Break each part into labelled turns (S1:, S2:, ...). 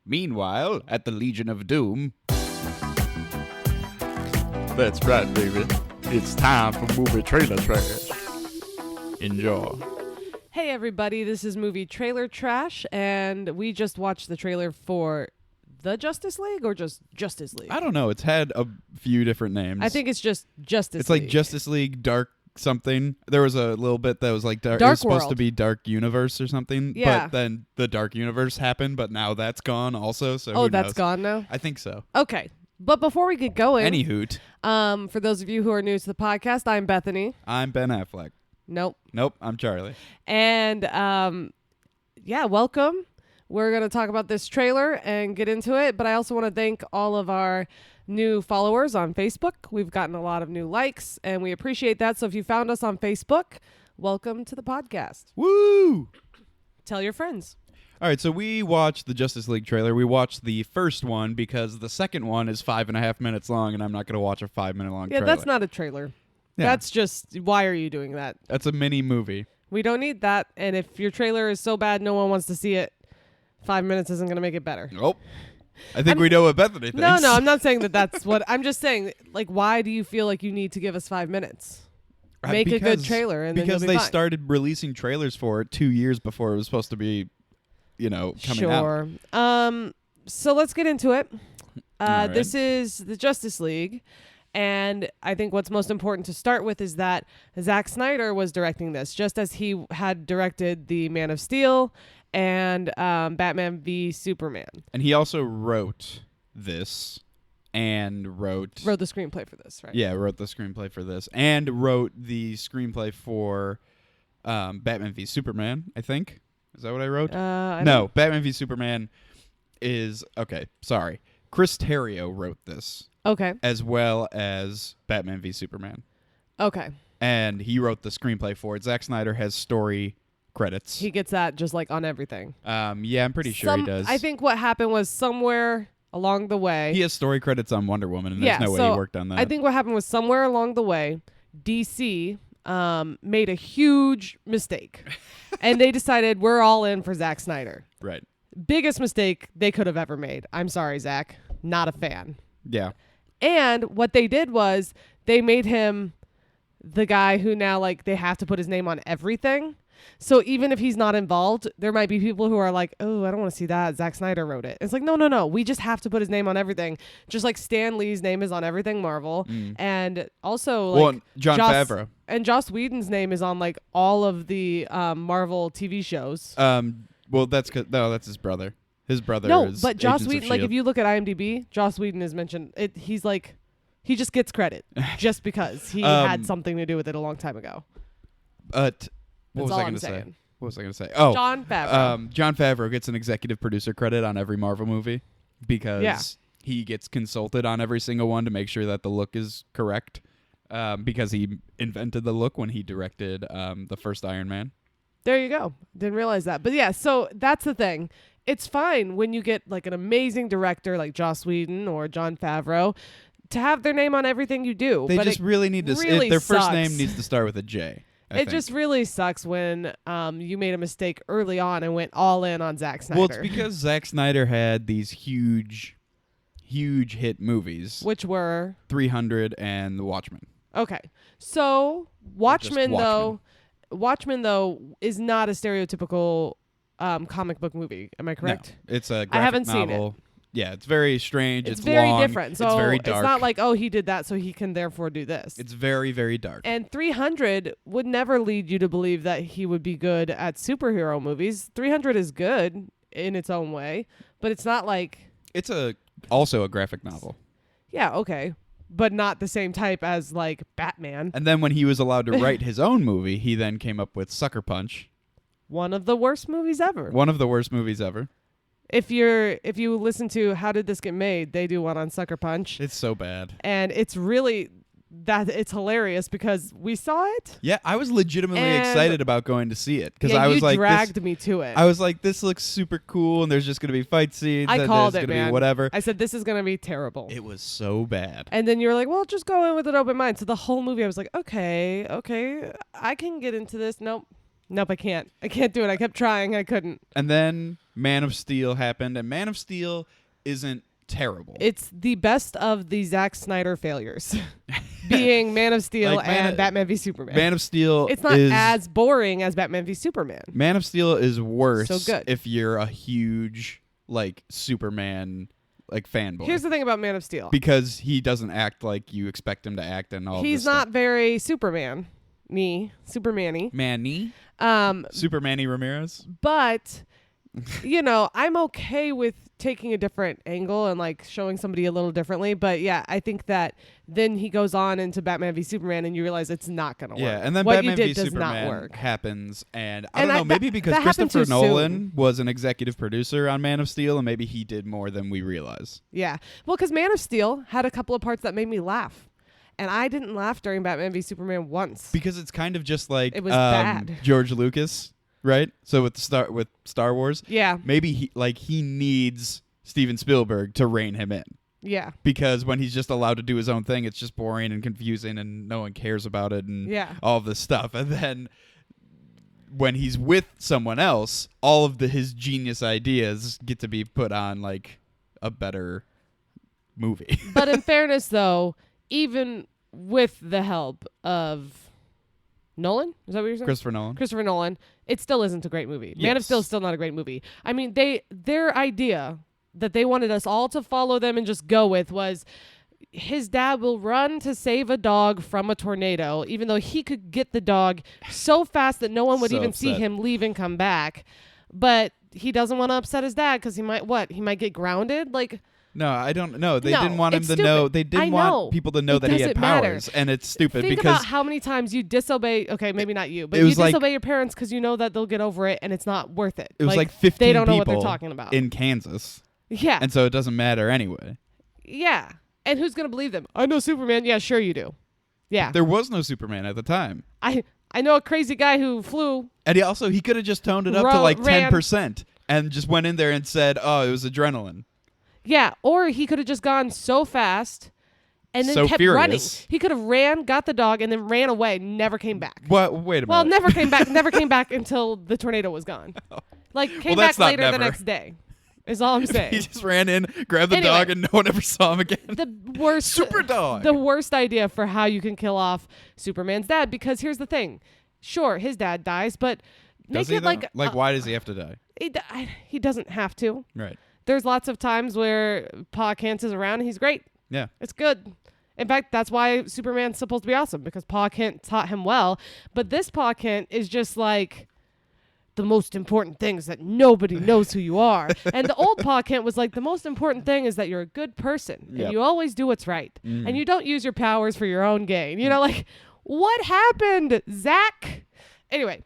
S1: Meanwhile, at the Legion of Doom. That's right, baby. It's time for movie trailer trash. Enjoy.
S2: Hey everybody, this is Movie Trailer Trash, and we just watched the trailer for the Justice League or just Justice League?
S1: I don't know. It's had a few different names.
S2: I think it's just Justice
S1: it's
S2: League.
S1: like Justice League Dark something. There was a little bit that was like Dark. It
S2: Dark
S1: was supposed to
S2: World.
S1: be Dark Universe or something.
S2: Yeah.
S1: But then the Dark Universe happened, but now that's gone also. So
S2: Oh,
S1: who
S2: that's
S1: knows?
S2: gone now?
S1: I think so.
S2: Okay. But before we get going,
S1: Any hoot.
S2: for those of you who are new to the podcast, I'm Bethany.
S1: I'm Ben Affleck.
S2: Nope.
S1: Nope, I'm Charlie.
S2: And yeah, welcome. We're going to talk about this trailer and get into it, but I also want to thank all of our new followers on Facebook. We've gotten a lot of new likes, and we appreciate that. So if you found us on Facebook, welcome to the podcast.
S1: Woo!
S2: Tell your friends.
S1: All right, so we watched the Justice League trailer. We watched the first one because the second one is 5.5 minutes long, and I'm not going to watch a 5-minute long
S2: Yeah,
S1: trailer.
S2: that's not a trailer.
S1: Yeah.
S2: That's just, why are you doing that?
S1: That's a mini movie.
S2: We don't need that. And if your trailer is so bad no one wants to see it, 5 minutes isn't going to make it better.
S1: Nope. I think we know what Bethany thinks.
S2: No, I'm not saying that's what, I'm just saying, like, why do you feel like you need to give us 5 minutes? Make a good trailer and then
S1: because
S2: you'll be
S1: they
S2: fine.
S1: started releasing trailers for it 2 years before it was supposed to be, coming out.
S2: Sure. So let's get into it.
S1: All right.
S2: This is the Justice League. And I think what's most important to start with is that Zack Snyder was directing this, just as he had directed the Man of Steel and Batman v Superman.
S1: And he also wrote this and wrote
S2: Wrote the screenplay for this, right?
S1: Yeah, wrote the screenplay for this and wrote the screenplay for Batman v Superman, I think. Is that what I wrote?
S2: No.
S1: Batman v Superman is okay, sorry. Chris Terrio wrote this.
S2: Okay.
S1: As well as Batman v Superman.
S2: Okay.
S1: And he wrote the screenplay for it. Zack Snyder has story credits.
S2: He gets that just like on everything.
S1: Yeah, I'm pretty sure he does.
S2: I think what happened was somewhere along the way.
S1: He has story credits on Wonder Woman, and there's no way he worked on that.
S2: I think what happened was somewhere along the way, DC made a huge mistake. And they decided we're all in for Zack Snyder.
S1: Right.
S2: Biggest mistake they could have ever made. I'm sorry, Zack. Not a fan.
S1: Yeah.
S2: And what they did was they made him the guy who now, like, they have to put his name on everything. So even if he's not involved, there might be people who are like, oh, I don't want to see that. Zack Snyder wrote it. It's like, no. We just have to put his name on everything. Just like Stan Lee's name is on everything Marvel. And also, like,
S1: John Favreau.
S2: And Joss Whedon's name is on, like, all of the Marvel TV shows.
S1: Well, that's his brother. His brother is
S2: but Joss
S1: Agents of
S2: Whedon, like,
S1: S.H.I.E.L.D..
S2: if you look at IMDb, Joss Whedon is mentioned. He's like, he just gets credit just because he had something to do with it a long time ago.
S1: What was
S2: all
S1: I
S2: I'm
S1: going to say?
S2: saying.
S1: What was I going to say? Oh,
S2: John Favreau.
S1: John Favreau gets an executive producer credit on every Marvel movie because he gets consulted on every single one to make sure that the look is correct. Because he invented the look when he directed the first Iron Man.
S2: There you go. Didn't realize that. But yeah, so that's the thing. It's fine when you get like an amazing director like Joss Whedon or John Favreau to have their name on everything you do.
S1: They
S2: but
S1: just really need to.
S2: really
S1: Their first
S2: sucks.
S1: name needs to start with a J. I think.
S2: just really sucks when you made a mistake early on and went all in on Zack Snyder.
S1: Well, it's because Zack Snyder had these huge hit movies.
S2: Which were?
S1: 300 and The Watchmen.
S2: Okay. So Watchmen though is not a stereotypical comic book movie. Am I correct?
S1: No, it's a graphic
S2: I haven't
S1: novel.
S2: seen it.
S1: Yeah, it's very strange.
S2: It's
S1: It's
S2: very
S1: long,
S2: different. So
S1: it's very dark.
S2: it's not like, oh, he did that, so he can therefore do this.
S1: It's very, very dark.
S2: And 300 would never lead you to believe that he would be good at superhero movies. 300 is good in its own way, but it's not like...
S1: It's also a graphic novel.
S2: Yeah, okay. But not the same type as, like, Batman.
S1: And then when he was allowed to write his own movie, he then came up with Sucker Punch.
S2: One of the worst movies ever.
S1: One of the worst movies ever.
S2: If you listen to How Did This Get Made, they do one on Sucker Punch.
S1: It's so bad.
S2: And it's really... it's hilarious because we saw it.
S1: Yeah, I was legitimately
S2: And-
S1: excited about going to see it because
S2: Yeah,
S1: I was
S2: you
S1: like,
S2: dragged me to it.
S1: I was like, this looks super cool, and there's just gonna be fight scenes.
S2: I
S1: and
S2: called
S1: there's
S2: it,
S1: gonna
S2: man.
S1: be whatever.
S2: I said, this is going to be terrible.
S1: It was so bad.
S2: And then you were like, well, just go in with an open mind. So the whole movie, I was like, okay, I can get into this. Nope. Nope, I can't. I can't do it. I kept trying. I couldn't.
S1: And then Man of Steel happened, and Man of Steel isn't terrible.
S2: It's the best of the Zack Snyder failures, being Man of Steel and Batman v Superman.
S1: Man of Steel
S2: it's not as boring as Batman v Superman.
S1: Man of Steel is worse
S2: so good.
S1: if you're a huge Superman fanboy.
S2: Here's the thing about Man of Steel.
S1: Because he doesn't act like you expect him to act and all
S2: He's not very Superman-y.
S1: Manny? Superman-y Ramirez?
S2: But, I'm okay with taking a different angle and showing somebody a little differently. But yeah, I think that then he goes on into Batman v Superman and you realize it's not going to work.
S1: Yeah, and then
S2: what
S1: Batman
S2: you did
S1: v
S2: does
S1: Superman
S2: not work.
S1: happens, and I don't know, maybe because Christopher Nolan was an executive producer on Man of Steel, and maybe he did more than we realize.
S2: Yeah, well, because Man of Steel had a couple of parts that made me laugh. And I didn't laugh during Batman v Superman once.
S1: Because it's kind of just like
S2: it was bad.
S1: George Lucas, right? So with Star Wars,
S2: yeah,
S1: maybe he needs Steven Spielberg to rein him in.
S2: Yeah.
S1: Because when he's just allowed to do his own thing, it's just boring and confusing and no one cares about it and all of this stuff. And then when he's with someone else, all of his genius ideas get to be put on a better movie.
S2: But in fairness, though, even with the help of Nolan, is that what you're saying? Christopher Nolan, it still isn't a great movie.
S1: Yes.
S2: Man of Steel is still not a great movie. I mean, their idea that they wanted us all to follow them and just go with was his dad will run to save a dog from a tornado, even though he could get the dog so fast that no one would even see him leave and come back. But he doesn't want to upset his dad because he might get grounded.
S1: No, I don't know. They didn't want him to know. They didn't want people to know that he had powers, and it's stupid.
S2: Think about how many times you disobey. Okay, maybe not you, but you disobey your parents because you know that they'll get over it, and it's not worth it.
S1: It was 15
S2: they don't know what
S1: people
S2: they're talking about
S1: in Kansas.
S2: Yeah,
S1: and so it doesn't matter anyway.
S2: Yeah, and who's gonna believe them? I know Superman. Yeah, sure you do. Yeah,
S1: there was no Superman at the time.
S2: I know a crazy guy who flew.
S1: And he could have just toned it up to 10% and just went in there and said, "Oh, it was adrenaline."
S2: Yeah, or he could have just gone so fast and then kept running. He could have got the dog, and then ran away, never came back.
S1: What? Wait a minute.
S2: Well, never came back. Never came back until the tornado was gone. Came back later the next day. Is all I'm saying.
S1: He just ran in, grabbed the dog, and no one ever saw him again.
S2: The worst
S1: super dog.
S2: The worst idea for how you can kill off Superman's dad. Because here's the thing: sure, his dad dies, but
S1: does
S2: make it
S1: why does he have to die?
S2: He doesn't have to.
S1: Right.
S2: There's lots of times where Pa Kent is around and he's great.
S1: Yeah.
S2: It's good. In fact, that's why Superman's supposed to be awesome, because Pa Kent taught him well. But this Pa Kent is just the most important thing is that nobody knows who you are. And the old Pa Kent was the most important thing is that you're a good person and you always do what's right. And you don't use your powers for your own gain. What happened, Zach? Anyway,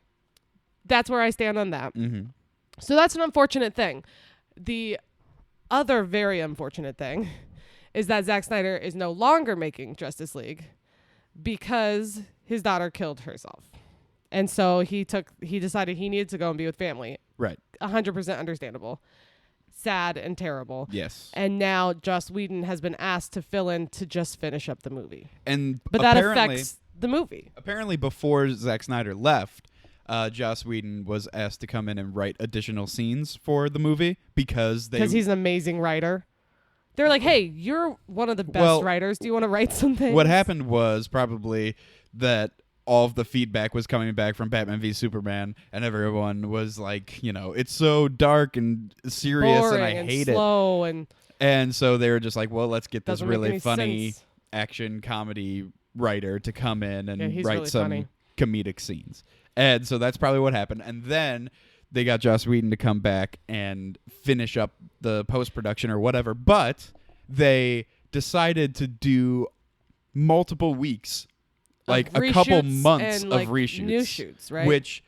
S2: that's where I stand on that.
S1: Mm-hmm.
S2: So that's an unfortunate thing. The other very unfortunate thing is that Zack Snyder is no longer making Justice League because his daughter killed herself. And so he decided he needed to go and be with family.
S1: Right.
S2: 100% understandable. Sad and terrible.
S1: Yes.
S2: And now Joss Whedon has been asked to fill in to just finish up the movie.
S1: But
S2: that affects the movie.
S1: Apparently before Zack Snyder left, Joss Whedon was asked to come in and write additional scenes for the movie because
S2: he's an amazing writer. They're like, hey, you're one of the best writers. Do you want to write something?
S1: What happened was probably that all of the feedback was coming back from Batman v Superman, and everyone was like, it's so dark and serious,
S2: boring
S1: and I hate
S2: slow
S1: it. And so they were just like, well, let's get this really funny
S2: sense.
S1: Action comedy writer to come in and write
S2: really
S1: some
S2: funny.
S1: Comedic scenes. And so that's probably what happened. And then they got Joss Whedon to come back and finish up the post-production or whatever. But they decided to do multiple weeks, a couple months
S2: and,
S1: of reshoots.
S2: New shoots, right?
S1: Which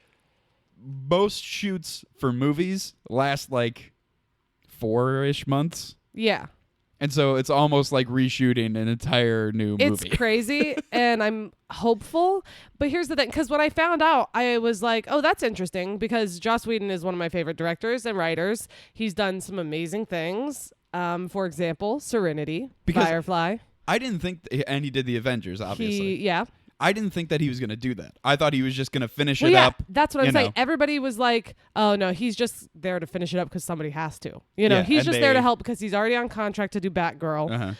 S1: most shoots for movies last 4-ish months.
S2: Yeah.
S1: And so it's almost like reshooting an entire new movie.
S2: It's crazy, and I'm hopeful. But here's the thing, because when I found out, I was like, oh, that's interesting, because Joss Whedon is one of my favorite directors and writers. He's done some amazing things. For example, Serenity, Firefly.
S1: I didn't think... and he did the Avengers, obviously. I didn't think that he was going to do that. I thought he was just going to finish it
S2: yeah,
S1: up.
S2: That's what I'm saying.
S1: know.
S2: Everybody was like, oh, no, he's just there to finish it up because somebody has to. You know,
S1: Yeah,
S2: he's
S1: and
S2: just there to help because he's already on contract to do Batgirl.
S1: Uh-huh.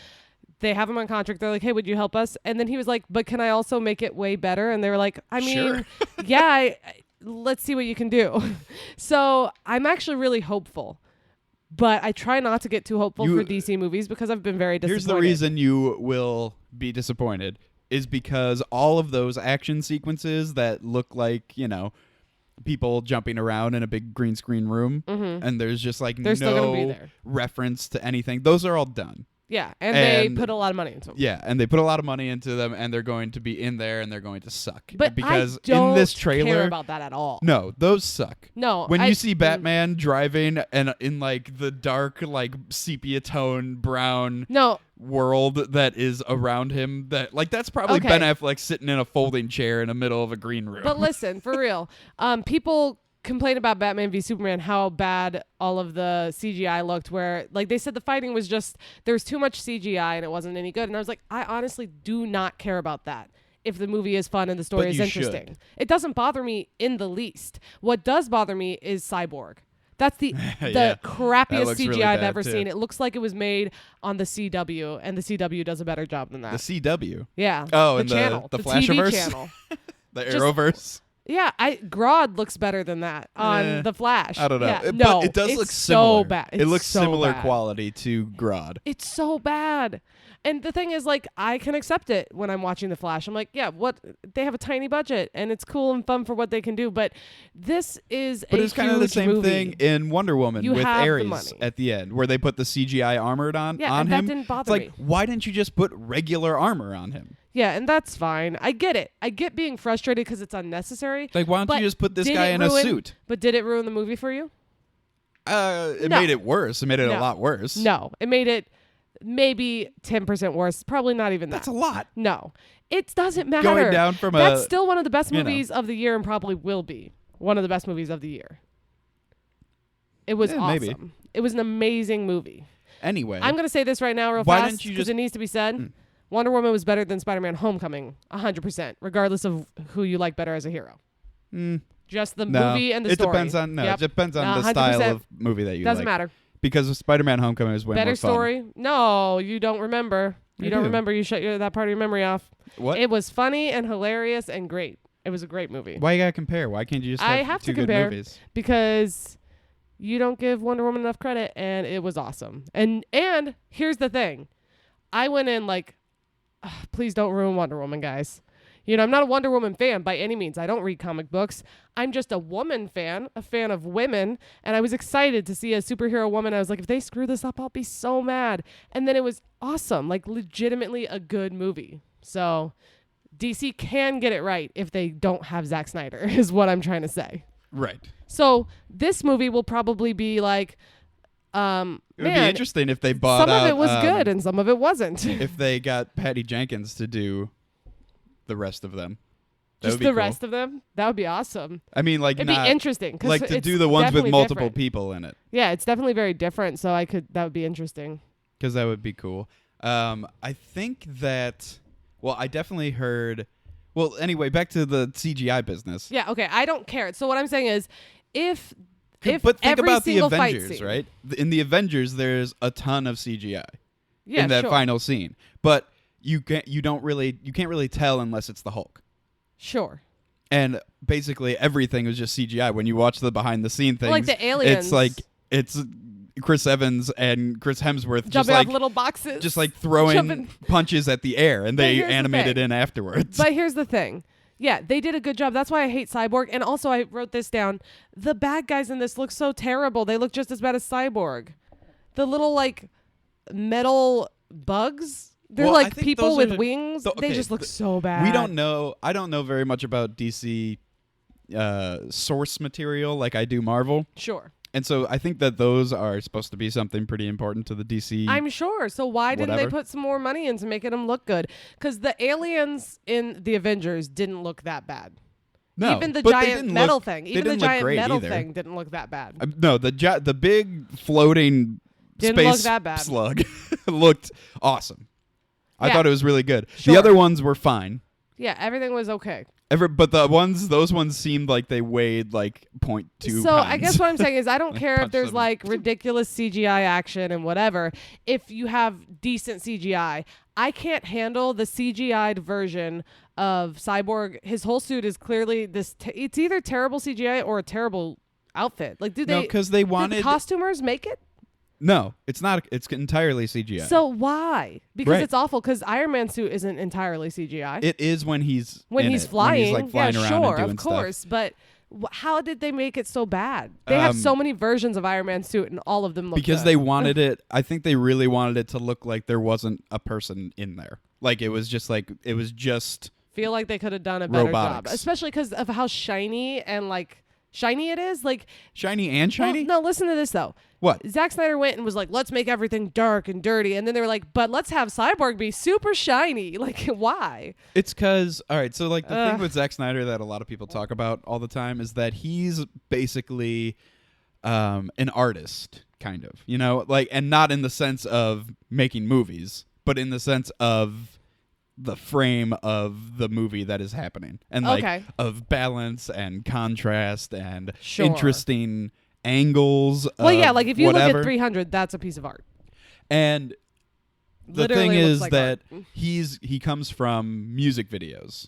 S2: They have him on contract. They're like, hey, would you help us? And then he was like, but can I also make it way better? And they were like, I mean,
S1: Sure.
S2: yeah, let's see what you can do. So I'm actually really hopeful. But I try not to get too hopeful for DC movies because I've been very disappointed.
S1: Here's the reason you will be disappointed is because all of those action sequences that look like, people jumping around in a big green screen room and there's just like
S2: They're still gonna be
S1: no
S2: there.
S1: reference to anything. Those are all done.
S2: Yeah, and they put a lot of money into them.
S1: Yeah, and they put a lot of money into them, and they're going to be in there, and they're going to suck.
S2: But
S1: because
S2: I don't
S1: in this trailer,
S2: care about that at all.
S1: No, those suck.
S2: No,
S1: when you see Batman driving and in like the dark, like sepia tone brown world that is around him, that's probably Ben Affleck sitting in a folding chair in the middle of a green room.
S2: But listen, for real, people complain about Batman v Superman, how bad all of the CGI looked, where like they said the fighting was just, there was too much CGI and it wasn't any good. And I was like, I honestly do not care about that if the movie is fun and the story is interesting.
S1: Should.
S2: It doesn't bother me in the least. What does bother me is Cyborg. That's the crappiest CGI
S1: really
S2: I've
S1: bad
S2: ever
S1: too.
S2: sing. It looks like it was made on the CW, and the CW does a better job than that.
S1: The CW?
S2: Yeah.
S1: Oh,
S2: the
S1: and
S2: channel.
S1: the
S2: TV
S1: Flashiverse?
S2: channel.
S1: The Arrowverse?
S2: Yeah, Grodd looks better than that on The Flash.
S1: I don't know.
S2: Yeah,
S1: But it does look similar.
S2: So bad.
S1: It looks
S2: so
S1: similar
S2: bad.
S1: quality to Grodd.
S2: It's so bad. And the thing is, like, I can accept it when I'm watching The Flash. I'm like, yeah, they have a tiny budget, and it's cool and fun for what they can do. But this is
S1: But
S2: a
S1: it's kind of the
S2: huge
S1: same
S2: movie.
S1: thing in Wonder Woman
S2: You
S1: with
S2: have the
S1: Ares
S2: money.
S1: at the end, where they put the CGI armor on
S2: and
S1: him.
S2: that didn't bother
S1: it's like,
S2: me.
S1: why didn't you just put regular armor on him?
S2: Yeah, and that's fine. I get it. I get being frustrated because it's unnecessary.
S1: Like, why don't
S2: But
S1: you just put this
S2: did
S1: guy
S2: it
S1: in
S2: ruin-
S1: a suit?
S2: But did it ruin the movie for you?
S1: It
S2: No.
S1: made it worse. It made it a
S2: No.
S1: lot worse.
S2: No, it made it maybe 10% worse. Probably not even that.
S1: That's a lot.
S2: No, it doesn't matter.
S1: Going down from
S2: That's still one of the best
S1: you know.
S2: movies of the year, and probably will be one of the best movies of the year. It was awesome.
S1: maybe.
S2: It was an amazing movie.
S1: Anyway.
S2: I'm gonna say this right now, real
S1: Why
S2: fast,
S1: didn't you
S2: because
S1: just-
S2: it needs to be said. Wonder Woman was better than Spider-Man: Homecoming, 100%, regardless of who you like better as a hero. Just the movie and the story.
S1: It depends on
S2: Yep.
S1: it depends on the
S2: 100%.
S1: style of movie that you
S2: Doesn't
S1: like.
S2: matter.
S1: Because Spider-Man: Homecoming is way
S2: Better
S1: more fun.
S2: story? No, you don't remember. You
S1: I
S2: don't
S1: do.
S2: remember. You shut that part of your memory off.
S1: What?
S2: It was funny and hilarious and great. It was a great movie.
S1: Why you gotta compare? Why can't you just
S2: I
S1: have
S2: have
S1: two
S2: to
S1: good
S2: compare
S1: movies?
S2: because you don't give Wonder Woman enough credit, and it was awesome. And here's the thing. I went in like, please don't ruin Wonder Woman, guys. I'm not a Wonder Woman fan by any means. I don't read comic books. I'm just a woman fan, a fan of women. And I was excited to see a superhero woman. I was like, if they screw this up, I'll be so mad. And then it was awesome, like legitimately a good movie. So DC can get it right if they don't have Zack Snyder, is what I'm trying to say.
S1: Right.
S2: So this movie will probably be like,
S1: It would be
S2: man,
S1: interesting if they bought
S2: some
S1: out,
S2: of it was good and some of it wasn't.
S1: if they got Patty Jenkins to do the rest of them. That
S2: Just
S1: would be
S2: the
S1: cool.
S2: rest of them? That would be awesome.
S1: I mean, like,
S2: It'd
S1: not
S2: be interesting.
S1: like to do the ones with multiple people in it,
S2: Yeah, it's definitely very different. So that would be interesting.
S1: because that would be cool. I think that. Well, I definitely heard. Well, anyway, back to the CGI business.
S2: Yeah, okay. I don't care. So what I'm saying is, if
S1: But think
S2: every
S1: about the
S2: single fight
S1: Avengers,
S2: scene,
S1: right? In the Avengers, there's a ton of CGI
S2: Yeah,
S1: in that
S2: sure.
S1: final scene, but you can't really tell unless it's the Hulk.
S2: Sure.
S1: And basically everything was just CGI. When you watch the behind the scene things,
S2: Like the aliens.
S1: it's like it's Chris Evans and Chris Hemsworth just
S2: Jumping
S1: like
S2: off little boxes.
S1: just like throwing
S2: jumping.
S1: punches at the air, and
S2: But
S1: they
S2: here's the
S1: animate it
S2: thing.
S1: in afterwards.
S2: But here's the thing. Yeah, they did a good job. That's why I hate Cyborg. And also, I wrote this down. The bad guys in this look so terrible. They look just as bad as Cyborg. The little, like, metal bugs. They're
S1: Well, I
S2: like
S1: think
S2: people
S1: those
S2: with
S1: are-
S2: wings. They
S1: okay,
S2: just look so bad.
S1: We don't know. I don't know very much about DC source material like I do Marvel.
S2: Sure.
S1: And so I think that those are supposed to be something pretty important to the DC.
S2: I'm sure. So why didn't they
S1: Whatever.
S2: put some more money into making them look good? Because the aliens in the Avengers didn't look that bad.
S1: no,
S2: Even the
S1: but they
S2: giant
S1: didn't
S2: metal
S1: look-
S2: thing.
S1: they
S2: Even the
S1: didn't look
S2: giant
S1: great
S2: metal
S1: either.
S2: thing didn't look that bad.
S1: No, the big floating
S2: Didn't
S1: space
S2: look that bad.
S1: slug looked awesome. I
S2: Yeah.
S1: thought it was really good.
S2: Sure.
S1: The other ones were fine.
S2: Yeah, everything was okay.
S1: But those ones seemed like they weighed like 0.2
S2: So
S1: pounds.
S2: I guess what I'm saying is I don't
S1: Like,
S2: care if
S1: punch
S2: there's
S1: them.
S2: like ridiculous CGI action and whatever. If you have decent CGI, I can't handle the CGI'd version of Cyborg. His whole suit is clearly this. It's either terrible CGI or a terrible outfit. Like,
S1: No,
S2: did
S1: because they
S2: the
S1: wanted.
S2: costumers make it?
S1: No, it's not. It's entirely CGI.
S2: So why? Because
S1: Right.
S2: it's awful. Because Iron Man suit isn't entirely CGI.
S1: it is when he's
S2: when
S1: in
S2: he's
S1: it,
S2: flying,
S1: when he's like flying
S2: yeah,
S1: around
S2: sure,
S1: and doing
S2: of course.
S1: stuff.
S2: But how did they make it so bad? They have so many versions of Iron Man suit, and all of them look
S1: Because
S2: good.
S1: they wanted it. I think they really wanted it to look like there wasn't a person in there. Like it was just
S2: feel like they could have done a better job,
S1: robotics.
S2: especially because of how shiny and like shiny it is. Like
S1: shiny and shiny.
S2: Well, no, listen to this though.
S1: What?
S2: Zack Snyder went and was like, let's make everything dark and dirty, and then they were like, but let's have Cyborg be super shiny. Like, why?
S1: It's because, all right, so like the thing
S2: Ugh.
S1: with Zack Snyder that a lot of people talk about all the time is that he's basically an artist, kind of, you know, like, and not in the sense of making movies, but in the sense of the frame of the movie that is happening, and like
S2: Okay.
S1: of balance and contrast and
S2: Sure.
S1: interesting angles.
S2: Well, yeah,
S1: of
S2: like if you
S1: whatever.
S2: look at 300, that's a piece of art.
S1: And the
S2: Literally
S1: thing
S2: looks
S1: is
S2: like
S1: that
S2: art.
S1: he comes from music videos.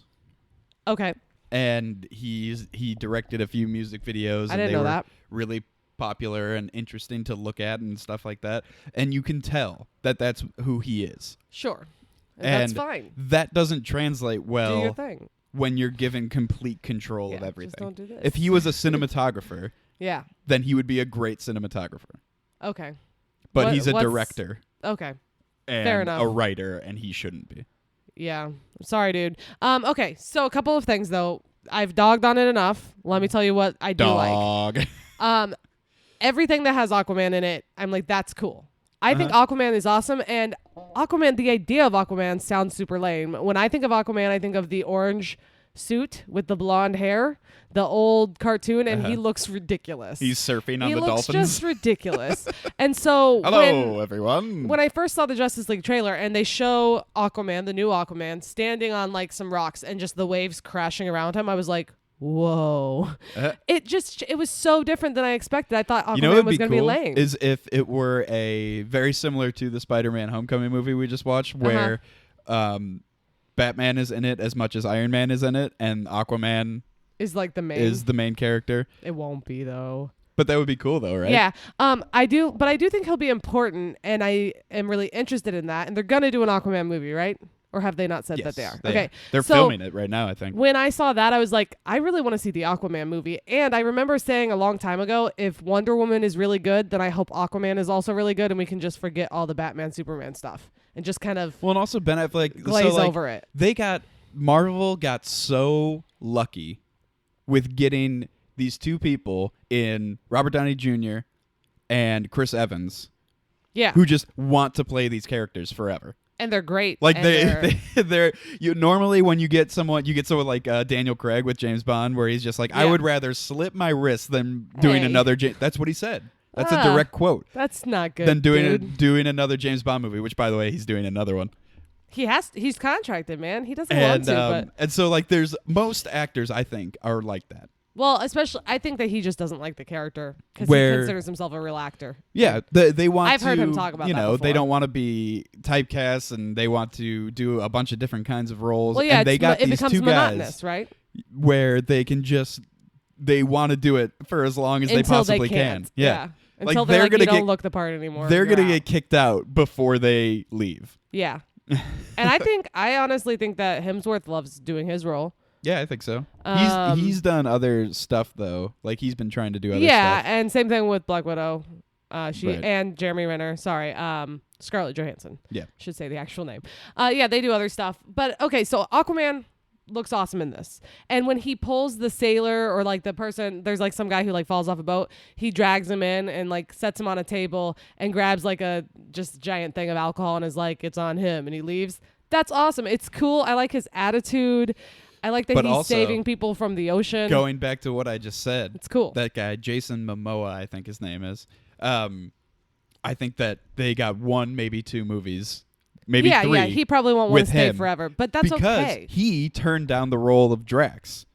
S2: Okay,
S1: And he directed a few music videos,
S2: I
S1: and
S2: didn't
S1: they
S2: know
S1: were
S2: that.
S1: really popular and interesting to look at and stuff like that. And you can tell that that's who he is.
S2: sure,
S1: And
S2: that's fine.
S1: that doesn't translate
S2: Do your
S1: well
S2: thing.
S1: when you're given complete control
S2: Yeah,
S1: of
S2: just
S1: everything.
S2: don't do this.
S1: If he was a cinematographer,
S2: Yeah.
S1: then he would be a great cinematographer.
S2: Okay.
S1: But
S2: What-
S1: he's a
S2: what's-
S1: director
S2: Okay.
S1: and
S2: Fair enough.
S1: a writer, and he shouldn't be.
S2: Yeah. Sorry, dude. Okay. So a couple of things though. I've dogged on it enough. Let me tell you what I do like.
S1: Dog.
S2: Everything that has Aquaman in it, I'm like, that's cool. I think
S1: Uh-huh.
S2: Aquaman is awesome, and Aquaman, the idea of Aquaman sounds super lame. When I think of Aquaman, I think of the orange suit with the blonde hair, the old cartoon, and he looks ridiculous.
S1: He's surfing on
S2: he
S1: the
S2: looks
S1: dolphins.
S2: just ridiculous. And so
S1: Hello, everyone.
S2: when I first saw the Justice League trailer and they show Aquaman, the new Aquaman, standing on like some rocks and just the waves crashing around him, I was like, whoa.
S1: Uh,
S2: It was so different than I expected. I thought Aquaman
S1: you know what would
S2: was
S1: be
S2: going to
S1: cool
S2: be lame.
S1: is if it were a very similar to the Spider-Man Homecoming movie we just watched, where Batman is in it as much as Iron Man is in it, and Aquaman
S2: Is like the main.
S1: is the main character.
S2: It won't be though.
S1: But that would be cool, though, right?
S2: Yeah. I do think he'll be important, and I am really interested in that. And they're gonna do an Aquaman movie, right? Or have they not said
S1: Yes,
S2: that they are?
S1: they
S2: Okay.
S1: are. They're
S2: So
S1: filming it right now, I think.
S2: when I saw that, I was like, I really want to see the Aquaman movie. And I remember saying a long time ago, if Wonder Woman is really good, then I hope Aquaman is also really good, and we can just forget all the Batman, Superman stuff and just kind of
S1: Well, and also Ben Affleck
S2: glaze
S1: so, like,
S2: over it.
S1: Marvel got so lucky with getting these two people in Robert Downey Jr. and Chris Evans,
S2: Yeah.
S1: who just want to play these characters forever.
S2: And they're great.
S1: Like
S2: and
S1: they're you normally when you get someone like Daniel Craig with James Bond, where he's just like, I
S2: Yeah.
S1: would rather slit my wrist than doing
S2: Hey.
S1: another. That's what he said. That's a
S2: Ah,
S1: direct quote.
S2: that's not good.
S1: Than
S2: dude.
S1: doing another James Bond movie, which by the way he's doing another one.
S2: He's contracted, man. He doesn't want to, but
S1: And so like there's most actors I think are like that.
S2: well, especially I think that he just doesn't like the character because he
S1: Where-
S2: considers himself a real actor.
S1: Yeah, they want
S2: I've
S1: to.
S2: heard him talk about
S1: you
S2: that
S1: know, they
S2: before.
S1: don't want to be typecast, and they want to do a bunch of different kinds of roles.
S2: Well, yeah,
S1: and they got
S2: it
S1: these
S2: becomes
S1: two
S2: monotonous,
S1: guys
S2: right?
S1: where they want to do it for as long as they
S2: Until
S1: possibly
S2: they
S1: can.
S2: can't.
S1: Yeah.
S2: Until
S1: Like,
S2: they're
S1: they're
S2: like, you
S1: gonna
S2: don't
S1: get-
S2: look the part anymore.
S1: They're
S2: You're
S1: gonna
S2: out.
S1: get kicked out before they leave.
S2: Yeah. And I honestly think that Hemsworth loves doing his role.
S1: Yeah, I think so.
S2: Um,
S1: He's done other stuff though. Like he's been trying to do other
S2: Yeah,
S1: stuff.
S2: and same thing with Black Widow. She
S1: Right.
S2: and Jeremy Renner. Sorry, Scarlett Johansson.
S1: Yeah.
S2: Should say the actual name. Yeah, they do other stuff. But okay, so Aquaman looks awesome in this. And when he pulls the sailor or like the person, there's like some guy who like falls off a boat. He drags him in and like sets him on a table and grabs like a just giant thing of alcohol and is like, it's on him, and he leaves. That's awesome. It's cool. I like his attitude. I like that
S1: But
S2: he's
S1: also,
S2: saving people from the ocean.
S1: Going back to what I just said,
S2: It's cool.
S1: that guy Jason Momoa, I think his name is. I think that they got one, maybe two movies maybe 3.
S2: Yeah, he probably won't want
S1: with
S2: to stay
S1: him
S2: forever, but that's
S1: because
S2: okay.
S1: he turned down the role of Drax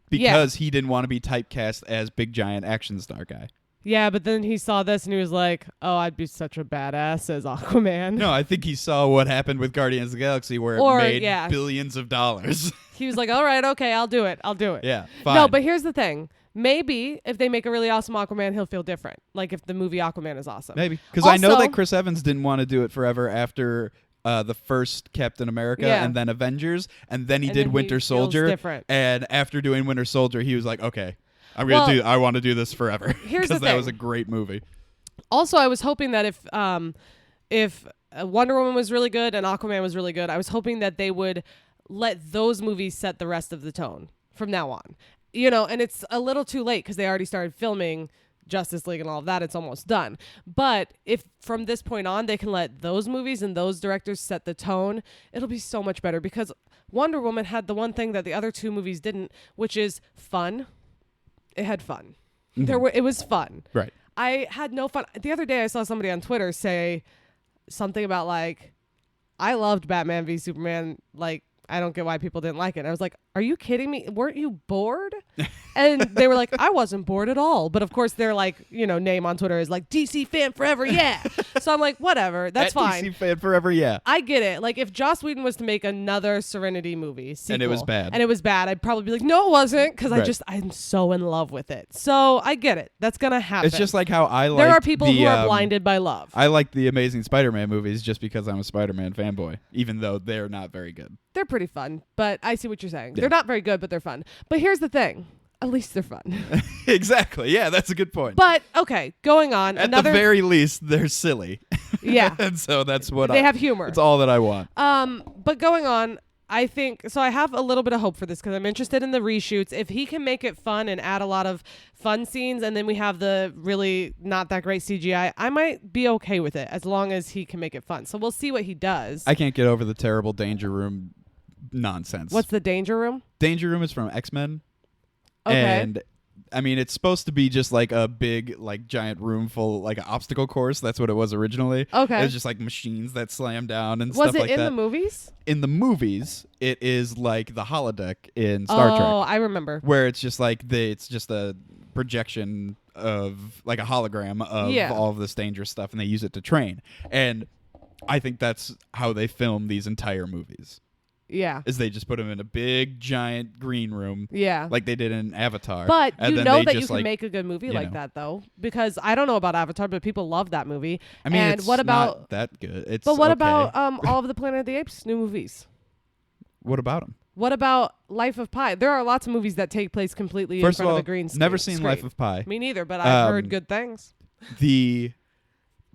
S1: because he didn't want to be typecast as big giant action star guy.
S2: Yeah, but then he saw this and he was like, "Oh, I'd be such a badass as Aquaman."
S1: No, I think he saw what happened with Guardians of the Galaxy where
S2: Or,
S1: it made
S2: yeah.
S1: billions of dollars.
S2: He was like, "All right, okay, I'll do it.
S1: Yeah, fine.
S2: No, but here's the thing. Maybe if they make a really awesome Aquaman, he'll feel different. Like if the movie Aquaman is awesome.
S1: Maybe. Because I know
S2: Also-
S1: that Chris Evans didn't want to do it forever after the first Captain America
S2: Yeah.
S1: and then Avengers, and then he
S2: And
S1: did
S2: then
S1: Winter
S2: he feels
S1: Soldier.
S2: different.
S1: And after doing Winter Soldier, he was like, okay,
S2: Well,
S1: I want to do this forever.
S2: here's the
S1: Because that was a
S2: thing.
S1: great movie.
S2: Also, I was hoping that if Wonder Woman was really good and Aquaman was really good, I was hoping that they would let those movies set the rest of the tone from now on. You know, and it's a little too late because they already started filming Justice League and all of that. It's almost done. But if from this point on they can let those movies and those directors set the tone, it'll be so much better because Wonder Woman had the one thing that the other two movies didn't, which is fun. It had fun. It was fun.
S1: Right.
S2: I had no fun. The other day I saw somebody on Twitter say something about like, I loved Batman v Superman. Like, I don't get why people didn't like it. And I was like, are you kidding me? Weren't you bored? And they were like, I wasn't bored at all. But of course their like, name on Twitter is like DC fan forever. Yeah. So I'm like, whatever. That's fine.
S1: DC fan forever, yeah.
S2: I get it. Like if Joss Whedon was to make another Serenity movie sequel,
S1: And it was bad.
S2: I'd probably be like, no, it wasn't. Because
S1: Right.
S2: I'm so in love with it. So I get it. That's going to happen.
S1: It's just like how I like
S2: there are people who are blinded by love.
S1: I like the Amazing Spider-Man movies just because I'm a Spider-Man fanboy, even though they're not very good.
S2: They're pretty fun, but I see what you're saying.
S1: Yeah.
S2: They're not very good, but they're fun. But here's the thing. At least they're fun.
S1: Exactly. Yeah, that's a good point.
S2: But, okay, going on.
S1: At the very least, they're silly.
S2: Yeah.
S1: And so that's what
S2: They have humor.
S1: That's all that I want.
S2: But going on, I think, so I have a little bit of hope for this because I'm interested in the reshoots. If he can make it fun and add a lot of fun scenes and then we have the really not that great CGI, I might be okay with it as long as he can make it fun. So we'll see what he does.
S1: I can't get over the terrible Danger Room nonsense.
S2: What's the Danger Room?
S1: Danger Room is from X-Men.
S2: Okay.
S1: And I mean, it's supposed to be just like a big, like giant room full, like an obstacle course. That's what it was originally.
S2: Okay.
S1: It was just like machines that slam down and
S2: Was
S1: stuff
S2: it
S1: like that.
S2: in the movies?
S1: In the movies, it is like the holodeck in Star Trek.
S2: Oh, I remember.
S1: Where it's just like it's just a projection of like a hologram of
S2: Yeah.
S1: all of this dangerous stuff, and they use it to train. And I think that's how they film these entire movies.
S2: Yeah.
S1: Is they just put them in a big giant green room,
S2: Yeah.
S1: like they did in Avatar.
S2: But
S1: and
S2: you
S1: then
S2: know
S1: they
S2: that you
S1: just,
S2: can
S1: like,
S2: make a good movie
S1: you
S2: like
S1: know.
S2: that, though, because I don't know about Avatar, but people love that movie.
S1: I mean,
S2: and
S1: it's
S2: what about?
S1: not that good. It's
S2: But what
S1: okay.
S2: about all of the Planet of the Apes new movies?
S1: What about them?
S2: What about Life of Pi? There are lots of movies that take place completely
S1: First
S2: in front
S1: of all,
S2: of a green screen.
S1: never seen Life of Pi.
S2: Me neither, but I've heard
S1: Um,
S2: good things.
S1: The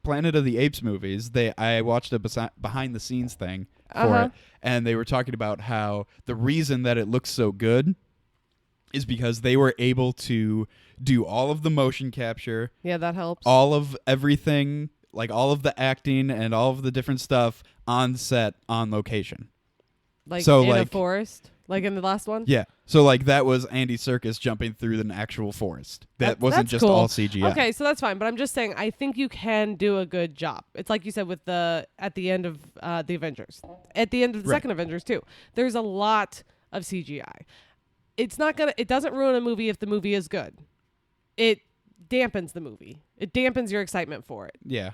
S1: Planet of the Apes movies, I watched a behind the scenes thing for
S2: Uh-huh.
S1: it, and they were talking about how the reason that it looks so good is because they were able to do all of the motion capture,
S2: Yeah, that helps.
S1: all of everything, like all of the acting and all of the different stuff on set, on location.
S2: like
S1: so,
S2: in a
S1: like-
S2: forest, like in the last one.
S1: Yeah. So like that was Andy Serkis jumping through an actual forest. That wasn't
S2: that's
S1: just
S2: cool.
S1: all CGI.
S2: Okay, so that's fine, but I'm just saying I think you can do a good job. It's like you said with at the end of the Avengers, at the end of the
S1: Right.
S2: second Avengers too. There's a lot of CGI. It doesn't ruin a movie if the movie is good. It dampens the movie. It dampens your excitement for it.
S1: Yeah.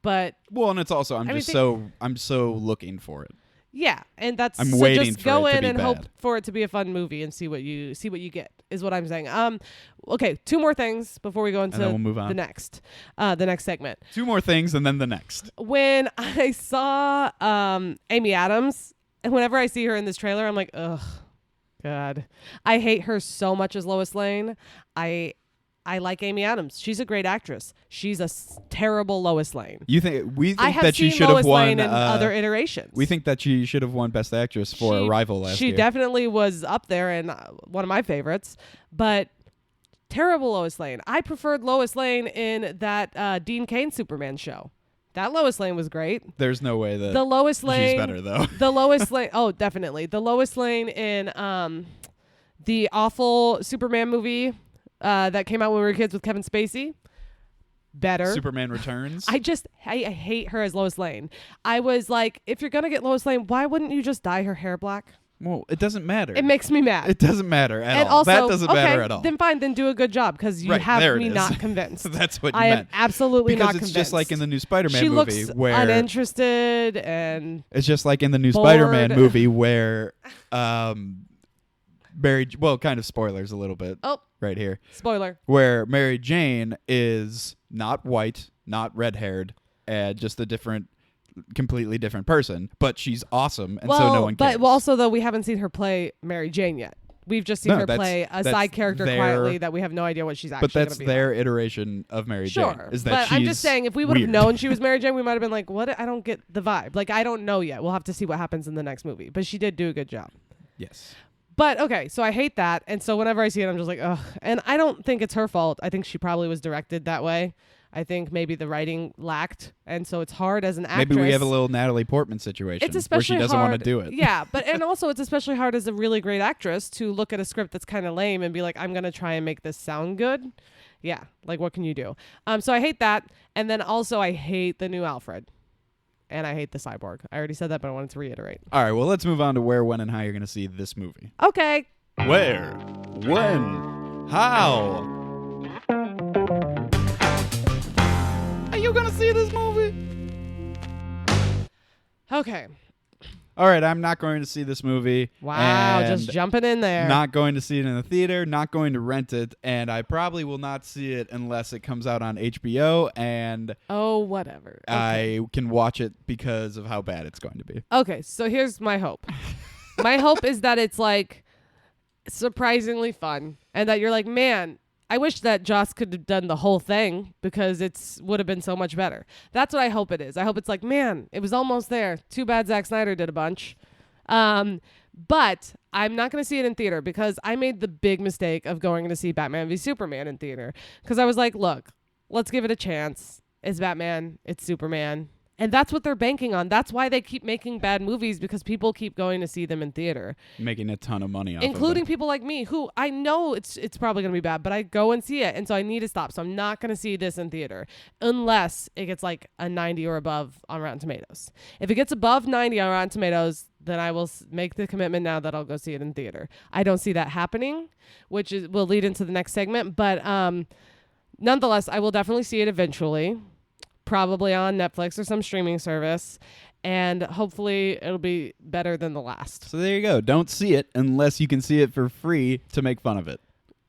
S2: But
S1: Well, and it's also I'm so looking for it.
S2: yeah, and that's
S1: I'm
S2: so
S1: waiting
S2: just
S1: for
S2: go
S1: it to
S2: in
S1: be
S2: and hope
S1: bad.
S2: for it to be a fun movie and see what you get is what I'm saying. Okay, two more things before we go into
S1: then we'll move on.
S2: the next segment.
S1: Two more things and then the next.
S2: When I saw Amy Adams, and whenever I see her in this trailer, I'm like, ugh, God, I hate her so much as Lois Lane. I like Amy Adams. She's a great actress. She's a terrible Lois Lane.
S1: We think
S2: I have
S1: that she
S2: seen
S1: should
S2: Lois
S1: have won
S2: Lane in other iterations.
S1: We think that she should have won Best Actress for Arrival last
S2: She
S1: year.
S2: definitely was up there and one of my favorites, but terrible Lois Lane. I preferred Lois Lane in that Dean Cain Superman show. That Lois Lane was great.
S1: There's no way that
S2: The Lois Lane.
S1: she's better though.
S2: The Lois Lane. Oh, definitely. The Lois Lane in the awful Superman movie that came out when we were kids with Kevin Spacey. better.
S1: Superman Returns.
S2: I hate her as Lois Lane. I was like, if you're gonna get Lois Lane, why wouldn't you just dye her hair black?
S1: Well, it doesn't matter.
S2: It makes me mad.
S1: It doesn't matter at
S2: and
S1: all.
S2: Also,
S1: that doesn't matter at all.
S2: Then fine, then do a good job because you
S1: Right,
S2: have
S1: there it
S2: me
S1: is.
S2: not convinced.
S1: That's what you
S2: I
S1: meant.
S2: am absolutely
S1: because
S2: not
S1: it's
S2: convinced.
S1: just like in the new Spider-Man
S2: she
S1: movie
S2: looks
S1: where
S2: uninterested and
S1: it's just like in the new
S2: bored.
S1: Spider-Man movie where kind of spoilers a little bit right here.
S2: Spoiler.
S1: Where Mary Jane is not white, not red-haired, and just a completely different person, but she's awesome, and so no one cares.
S2: But also, though, we haven't seen her play Mary Jane yet. We've just seen her play a side character quietly that we have no idea what she's actually going to be.
S1: But that's their iteration of Mary Jane.
S2: Sure.
S1: Is that
S2: but
S1: she's
S2: I'm just saying, if we would have
S1: weird.
S2: known she was Mary Jane, we might have been like, what? I don't get the vibe. Like, I don't know yet. We'll have to see what happens in the next movie. But she did do a good job.
S1: Yes.
S2: But, okay, so I hate that. And so whenever I see it, I'm just like, ugh. And I don't think it's her fault. I think she probably was directed that way. I think maybe the writing lacked, and so it's hard as an actress.
S1: Maybe we have a little Natalie Portman situation
S2: it's especially
S1: where she doesn't
S2: hard,
S1: want to do it.
S2: Yeah, and also it's especially hard as a really great actress to look at a script that's kind of lame and be like, I'm going to try and make this sound good. Yeah, like what can you do? So I hate that, and then also I hate the new Alfred, and I hate the Cyborg. I already said that, but I wanted to reiterate.
S1: All right, well, let's move on to where, when, and how you're going to see this movie.
S2: Okay.
S1: Where, when, how are you going to see this movie?
S2: Okay.
S1: All right, I'm not going to see this movie.
S2: Wow,
S1: and
S2: just jumping in there.
S1: Not going to see it in the theater, not going to rent it, and I probably will not see it unless it comes out on HBO, and
S2: oh, whatever. Okay.
S1: I can watch it because of how bad it's going to be.
S2: Okay, so here's my hope. My hope is that it's like surprisingly fun, and that you're like, man, I wish that Joss could have done the whole thing because it's would have been so much better. That's what I hope it is. I hope it's like, man, it was almost there. Too bad Zack Snyder did a bunch. But I'm not going to see it in theater because I made the big mistake of going to see Batman v Superman in theater because I was like, look, let's give it a chance. It's Batman. It's Superman. And that's what they're banking on. That's why they keep making bad movies, because people keep going to see them in theater.
S1: Making a ton of money off
S2: including
S1: of
S2: people like me who I know it's probably going to be bad, but I go and see it. And so I need to stop. So I'm not going to see this in theater unless it gets like a 90 or above on Rotten Tomatoes. If it gets above 90 on Rotten Tomatoes, then I will make the commitment now that I'll go see it in theater. I don't see that happening, which will lead into the next segment. But nonetheless, I will definitely see it eventually. Probably on Netflix or some streaming service, and hopefully it'll be better than the last.
S1: So there you go. Don't see it unless you can see it for free to make fun of it.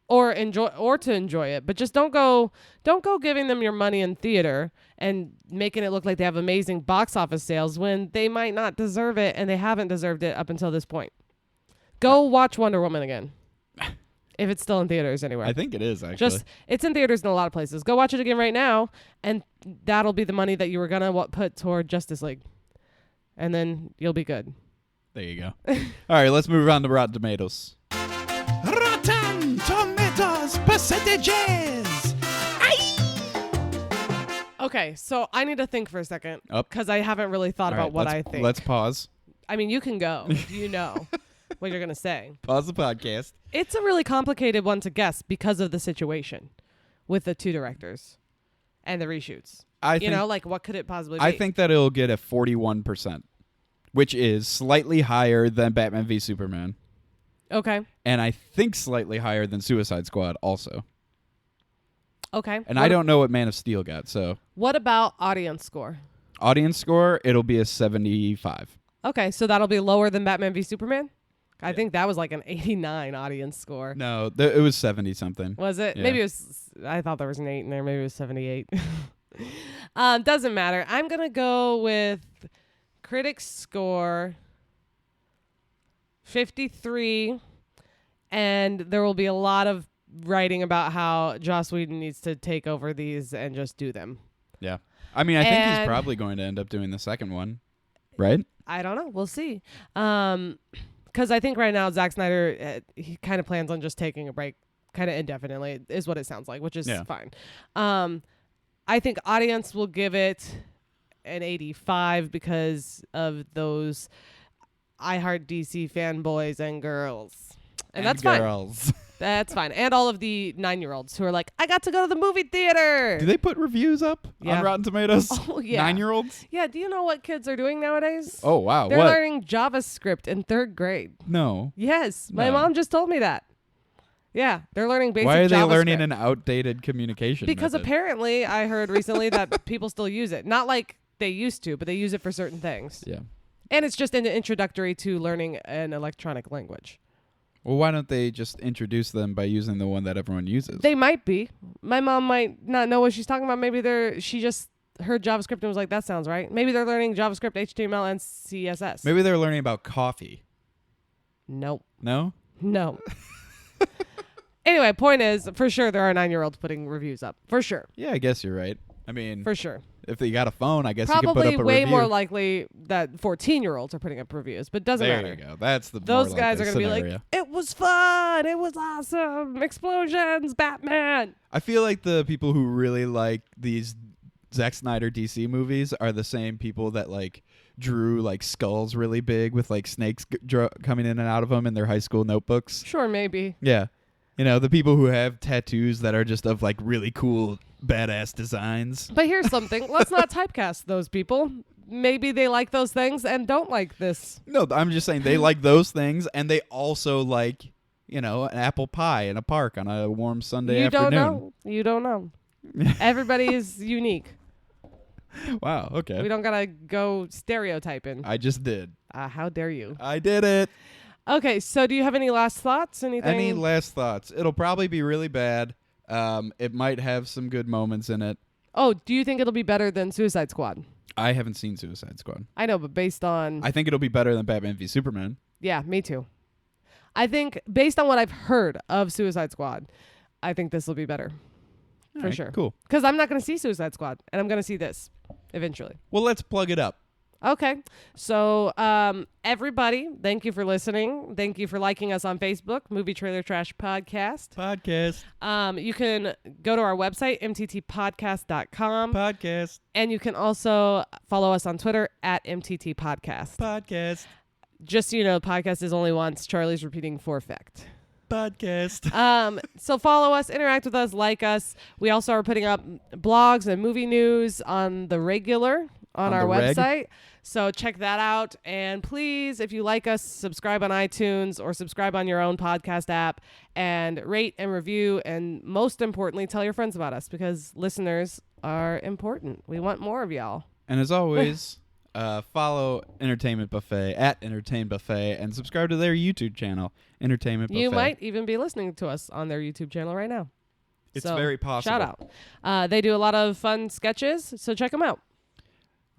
S2: Or to enjoy it. But just don't go giving them your money in theater and making it look like they have amazing box office sales when they might not deserve it, and they haven't deserved it up until this point. Go watch Wonder Woman again. If it's still in theaters anywhere.
S1: I think it is, actually.
S2: It's in theaters in a lot of places. Go watch it again right now, and that'll be the money that you were going to put toward Justice League. And then you'll be good.
S1: There you go. All right, let's move on to Rotten Tomatoes. Rotten Tomatoes percentages!
S2: Okay, so I need to think for a second, because I haven't really thought about what I think.
S1: Let's pause.
S2: I mean, you can go if you know what you're going to say.
S1: Pause the podcast.
S2: It's a really complicated one to guess because of the situation with the two directors and the reshoots. What could it possibly be?
S1: I think that it'll get a 41%, which is slightly higher than Batman v Superman.
S2: Okay.
S1: And I think slightly higher than Suicide Squad also.
S2: Okay.
S1: And I don't know what Man of Steel got, so.
S2: What about audience score?
S1: Audience score, it'll be a 75.
S2: Okay, so that'll be lower than Batman v Superman? I think that was like an 89 audience score.
S1: No, it was 70-something.
S2: Was it?
S1: Yeah.
S2: Maybe it was, I thought there was an 8 in there. Maybe it was 78. Doesn't matter. I'm going to go with critics score 53, and there will be a lot of writing about how Joss Whedon needs to take over these and just do them.
S1: Yeah. I mean, I think he's probably going to end up doing the second one, right?
S2: I don't know. We'll see. Because I think right now Zack Snyder, he kind of plans on just taking a break kind of indefinitely, is what it sounds like, which is fine. I think audience will give it an 85 because of those I Heart DC fanboys and girls. And that's
S1: girls.
S2: That's fine. And all of the 9-year-olds who are like, I got to go to the movie theater.
S1: Do they put reviews up on Rotten Tomatoes?
S2: Oh, yeah.
S1: 9-year-olds?
S2: Yeah. Do you know what kids are doing nowadays?
S1: Oh, wow.
S2: They're
S1: what?
S2: learning JavaScript in 3rd grade.
S1: No.
S2: Yes. My
S1: No.
S2: mom just told me that. Yeah. They're learning basic
S1: Why are they
S2: JavaScript.
S1: learning an outdated communication
S2: Because
S1: method?
S2: apparently I heard recently that people still use it. Not like they used to, but they use it for certain things.
S1: Yeah.
S2: And it's just an introductory to learning an electronic language.
S1: Well, why don't they just introduce them by using the one that everyone uses?
S2: They might be. My mom might not know what she's talking about. Maybe she just heard JavaScript and was like, that sounds right. Maybe they're learning JavaScript, HTML, and CSS.
S1: Maybe they're learning about coffee.
S2: Nope.
S1: No?
S2: No. Anyway, point is, for sure, there are 9-year-olds putting reviews up. For sure.
S1: Yeah, I guess you're right. I mean,
S2: For sure.
S1: if they got a phone, I guess you could put
S2: Probably
S1: up a
S2: way
S1: review.
S2: more likely that 14-year-olds are putting up reviews, but doesn't
S1: there
S2: matter.
S1: you go. That's the
S2: Those
S1: more
S2: guys are
S1: likely
S2: going to be
S1: scenario.
S2: like, it was fun. It was awesome. Explosions, Batman.
S1: I feel like the people who really like these Zack Snyder DC movies are the same people that like drew like skulls really big with like snakes coming in and out of them in their high school notebooks.
S2: Sure, maybe.
S1: Yeah. You know, the people who have tattoos that are just of like really cool, badass designs.
S2: But here's something. Let's not typecast those people. Maybe they like those things and don't like this.
S1: No, I'm just saying they like those things and they also like, you know, an apple pie in a park on a warm Sunday afternoon.
S2: You don't know. Everybody is unique.
S1: Wow, okay.
S2: We don't got to go stereotyping.
S1: I just did.
S2: How dare you?
S1: I did it.
S2: Okay, so do you have any last thoughts? Anything?
S1: Any last thoughts? It'll probably be really bad. It might have some good moments in it.
S2: Oh, do you think it'll be better than Suicide Squad?
S1: I haven't seen Suicide Squad.
S2: I know, but based on...
S1: I think it'll be better than Batman v Superman.
S2: Yeah, me too. I think based on what I've heard of Suicide Squad, I think this will be better.
S1: All
S2: For
S1: right,
S2: sure.
S1: Cool.
S2: Because I'm not going to see Suicide Squad, and I'm going to see this eventually.
S1: Well, let's plug it up.
S2: Okay. So, everybody, thank you for listening. Thank you for liking us on Facebook, Movie Trailer Trash Podcast. You can go to our website, mttpodcast.com.
S1: Podcast.
S2: And you can also follow us on Twitter at mttpodcast.
S1: Podcast.
S2: Just so you know, podcast is only once. Charlie's repeating for effect.
S1: Podcast.
S2: So follow us, interact with us, like us. We also are putting up blogs and movie news on the regular on our
S1: the reg.
S2: website. So check that out. And please, if you like us, subscribe on iTunes or subscribe on your own podcast app and rate and review. And most importantly, tell your friends about us because listeners are important. We want more of y'all.
S1: And as always, follow Entertainment Buffet at Entertain Buffet and subscribe to their YouTube channel, Entertainment Buffet.
S2: You might even be listening to us on their YouTube channel right now.
S1: It's
S2: So,
S1: very possible.
S2: Shout out. They do a lot of fun sketches, so check them out.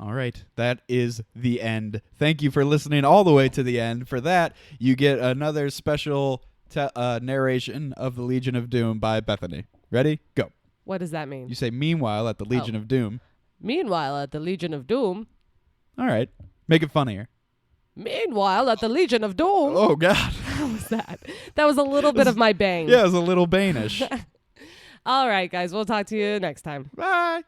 S1: All right, that is the end. Thank you for listening all the way to the end. For that, you get another special narration of the Legion of Doom by Bethany. Ready? Go.
S2: What does that mean?
S1: You say, meanwhile, at the Legion of Doom.
S2: Meanwhile, at the Legion of Doom.
S1: All right. Make it funnier.
S2: Meanwhile, at the Legion of Doom.
S1: Oh, God.
S2: How was that? That was a little bit of my bang.
S1: Yeah, it was a little Banish.
S2: All right, guys. We'll talk to you next time.
S1: Bye.